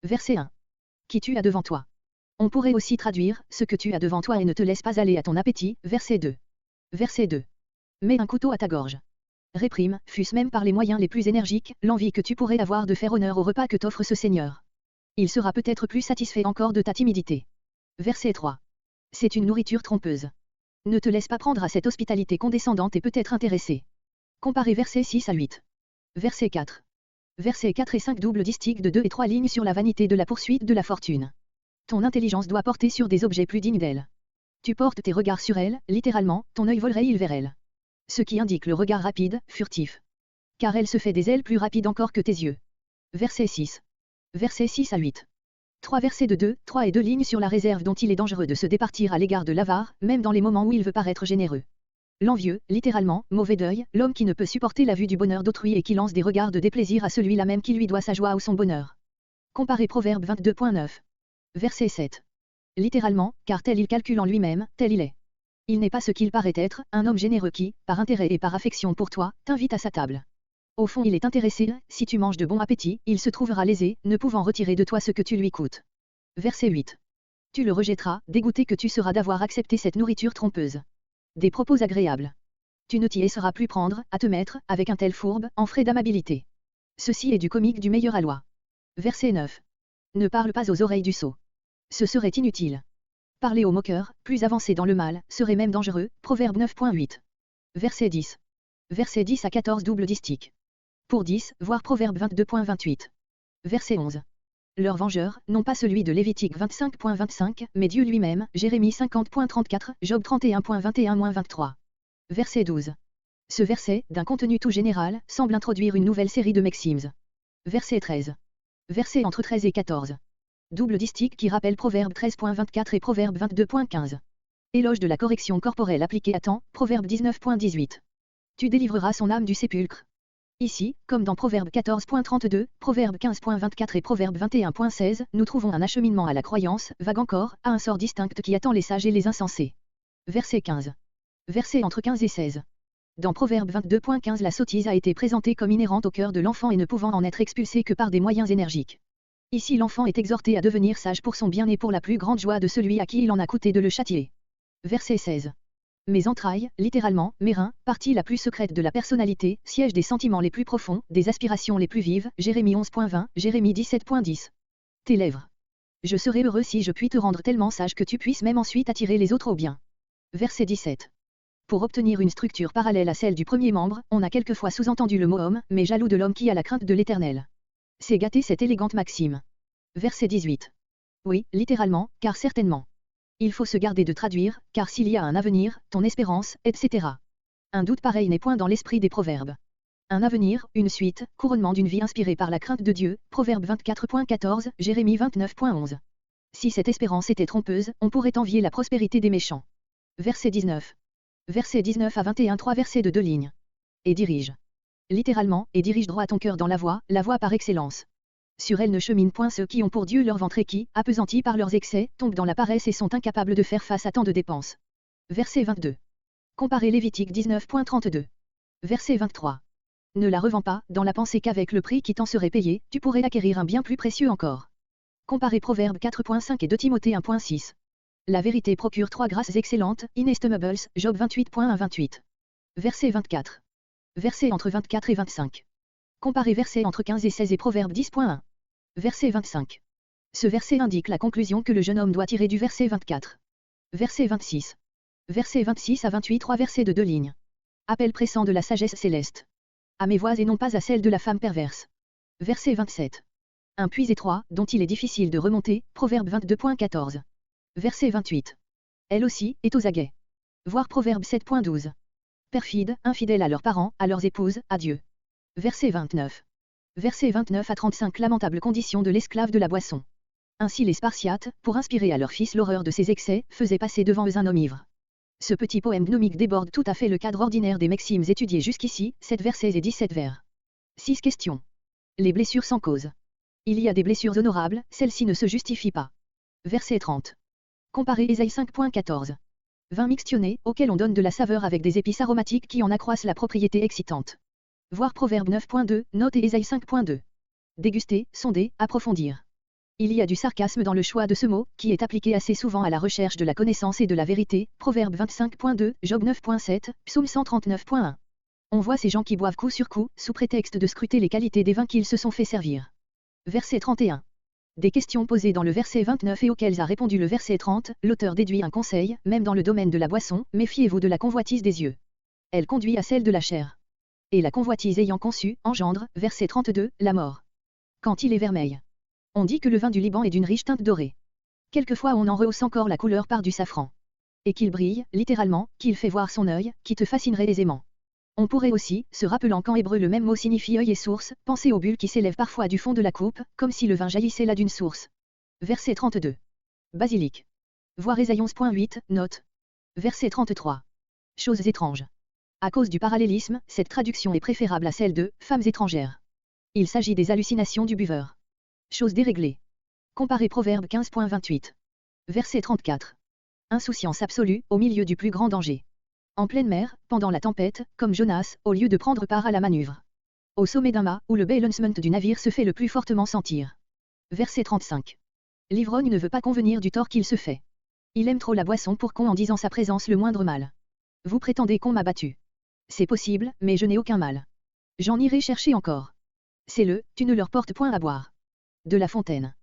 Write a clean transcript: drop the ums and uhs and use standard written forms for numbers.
Verset 1. Qui tu as devant toi. On pourrait aussi traduire, ce que tu as devant toi et ne te laisse pas aller à ton appétit, verset 2. Verset 2. Mets un couteau à ta gorge. Réprime, fût-ce même par les moyens les plus énergiques, l'envie que tu pourrais avoir de faire honneur au repas que t'offre ce Seigneur. Il sera peut-être plus satisfait encore de ta timidité. Verset 3. C'est une nourriture trompeuse. Ne te laisse pas prendre à cette hospitalité condescendante et peut-être intéressée. Comparez versets 6 à 8. Verset 4. Versets 4 et 5 double distique de 2 et 3 lignes sur la vanité de la poursuite de la fortune. Ton intelligence doit porter sur des objets plus dignes d'elle. Tu portes tes regards sur elle, littéralement, ton œil volerait-il vers elle. Ce qui indique le regard rapide, furtif. Car elle se fait des ailes plus rapides encore que tes yeux. Verset 6. Versets 6 à 8. 3 versets de 2, 3 et 2 lignes sur la réserve dont il est dangereux de se départir à l'égard de l'avare, même dans les moments où il veut paraître généreux. L'envieux, littéralement, mauvais d'œil, l'homme qui ne peut supporter la vue du bonheur d'autrui et qui lance des regards de déplaisir à celui-là même qui lui doit sa joie ou son bonheur. Comparez Proverbe 22.9. Verset 7. Littéralement, car tel il calcule en lui-même, tel il est. Il n'est pas ce qu'il paraît être, un homme généreux qui, par intérêt et par affection pour toi, t'invite à sa table. Au fond il est intéressé, si tu manges de bon appétit, il se trouvera lésé, ne pouvant retirer de toi ce que tu lui coûtes. Verset 8. Tu le rejetteras, dégoûté que tu seras d'avoir accepté cette nourriture trompeuse. Des propos agréables. Tu ne t'y laisseras plus prendre, à te mettre, avec un tel fourbe, en frais d'amabilité. Ceci est du comique du meilleur aloi. Verset 9. Ne parle pas aux oreilles du sot. Ce serait inutile. Parler au moqueur, plus avancé dans le mal, serait même dangereux, Proverbe 9.8. Verset 10. Verset 10 à 14 double distique. Pour 10, voir Proverbe 22.28. Verset 11. Leur vengeur, non pas celui de Lévitique 25.25, mais Dieu lui-même, Jérémie 50.34, Job 31.21-23. Verset 12. Ce verset, d'un contenu tout général, semble introduire une nouvelle série de maximes. Verset 13. Verset entre 13 et 14. Double distique qui rappelle Proverbe 13.24 et Proverbe 22.15. Éloge de la correction corporelle appliquée à temps, Proverbe 19.18. Tu délivreras son âme du sépulcre. Ici, comme dans Proverbe 14.32, Proverbe 15.24 et Proverbe 21.16, nous trouvons un acheminement à la croyance, vague encore, à un sort distinct qui attend les sages et les insensés. Verset 15. Verset entre 15 et 16. Dans Proverbe 22.15 la sottise a été présentée comme inhérente au cœur de l'enfant et ne pouvant en être expulsée que par des moyens énergiques. Ici l'enfant est exhorté à devenir sage pour son bien et pour la plus grande joie de celui à qui il en a coûté de le châtier. Verset 16. Mes entrailles, littéralement, mes reins, partie la plus secrète de la personnalité, siège des sentiments les plus profonds, des aspirations les plus vives, Jérémie 11.20, Jérémie 17.10. Tes lèvres. Je serai heureux si je puis te rendre tellement sage que tu puisses même ensuite attirer les autres au bien. Verset 17. Pour obtenir une structure parallèle à celle du premier membre, on a quelquefois sous-entendu le mot homme, mais jaloux de l'homme qui a la crainte de l'Éternel. C'est gâter cette élégante maxime. Verset 18. Oui, littéralement, car certainement. Il faut se garder de traduire, car s'il y a un avenir, ton espérance, etc. Un doute pareil n'est point dans l'esprit des proverbes. Un avenir, une suite, couronnement d'une vie inspirée par la crainte de Dieu, Proverbe 24.14, Jérémie 29.11. Si cette espérance était trompeuse, on pourrait envier la prospérité des méchants. Verset 19. Verset 19 à 21 3 versets de 2 lignes. Et dirige. Littéralement, et dirige droit ton cœur dans la voie par excellence. Sur elle ne cheminent point ceux qui ont pour Dieu leur ventre et qui, appesantis par leurs excès, tombent dans la paresse et sont incapables de faire face à tant de dépenses. Verset 22. Comparez Lévitique 19.32. Verset 23. Ne la revends pas, dans la pensée qu'avec le prix qui t'en serait payé, tu pourrais acquérir un bien plus précieux encore. Comparez Proverbe 4.5 et 2 Timothée 1.6. La vérité procure 3 grâces excellentes, inestimables, Job 28.1-28. Verset 24. Verset entre 24 et 25. Comparez verset entre 15 et 16 et Proverbe 10.1. Verset 25. Ce verset indique la conclusion que le jeune homme doit tirer du verset 24. Verset 26. Verset 26 à 28 3 versets de 2 lignes. Appel pressant de la sagesse céleste. À mes voies et non pas à celle de la femme perverse. Verset 27. Un puits étroit, dont il est difficile de remonter, Proverbe 22.14. Verset 28. Elle aussi, est aux aguets. Voir Proverbe 7.12. Perfides, infidèles à leurs parents, à leurs épouses, à Dieu. Verset 29. Verset 29 à 35 Lamentable condition de l'esclave de la boisson. Ainsi les Spartiates, pour inspirer à leurs fils l'horreur de ses excès, faisaient passer devant eux un homme ivre. Ce petit poème gnomique déborde tout à fait le cadre ordinaire des maximes étudiées jusqu'ici, 7 versets et 17 vers. 6 questions. Les blessures sans cause. Il y a des blessures honorables, celles-ci ne se justifient pas. Verset 30. Comparez Ésaïe 5.14. Vin mixtionné, auquel on donne de la saveur avec des épices aromatiques qui en accroissent la propriété excitante. Voir Proverbe 9.2, note et Ésaïe 5.2. Déguster, sonder, approfondir. Il y a du sarcasme dans le choix de ce mot, qui est appliqué assez souvent à la recherche de la connaissance et de la vérité. Proverbe 25.2, Job 9.7, Psaume 139.1. On voit ces gens qui boivent coup sur coup, sous prétexte de scruter les qualités des vins qu'ils se sont fait servir. Verset 31. Des questions posées dans le verset 29 et auxquelles a répondu le verset 30, l'auteur déduit un conseil, même dans le domaine de la boisson, méfiez-vous de la convoitise des yeux. Elle conduit à celle de la chair. Et la convoitise ayant conçu, engendre, verset 32, la mort. Quand il est vermeil. On dit que le vin du Liban est d'une riche teinte dorée. Quelquefois on en rehausse encore la couleur par du safran. Et qu'il brille, littéralement, qu'il fait voir son œil, qui te fascinerait aisément. On pourrait aussi, se rappelant qu'en hébreu le même mot signifie œil et source, penser aux bulles qui s'élèvent parfois du fond de la coupe, comme si le vin jaillissait là d'une source. Verset 32. Basilic. Voir Ésaïe 11.8, note. Verset 33. Choses étranges. À cause du parallélisme, cette traduction est préférable à celle de « femmes étrangères ». Il s'agit des hallucinations du buveur. Chose déréglée. Comparez Proverbe 15.28. Verset 34. Insouciance absolue, au milieu du plus grand danger. En pleine mer, pendant la tempête, comme Jonas, au lieu de prendre part à la manœuvre. Au sommet d'un mât, où le balancement du navire se fait le plus fortement sentir. Verset 35. L'ivrogne ne veut pas convenir du tort qu'il se fait. Il aime trop la boisson pour qu'on en dise en sa présence le moindre mal. Vous prétendez qu'on m'a battu. C'est possible, mais je n'ai aucun mal. J'en irai chercher encore. C'est tu ne leur portes point à boire. De La Fontaine.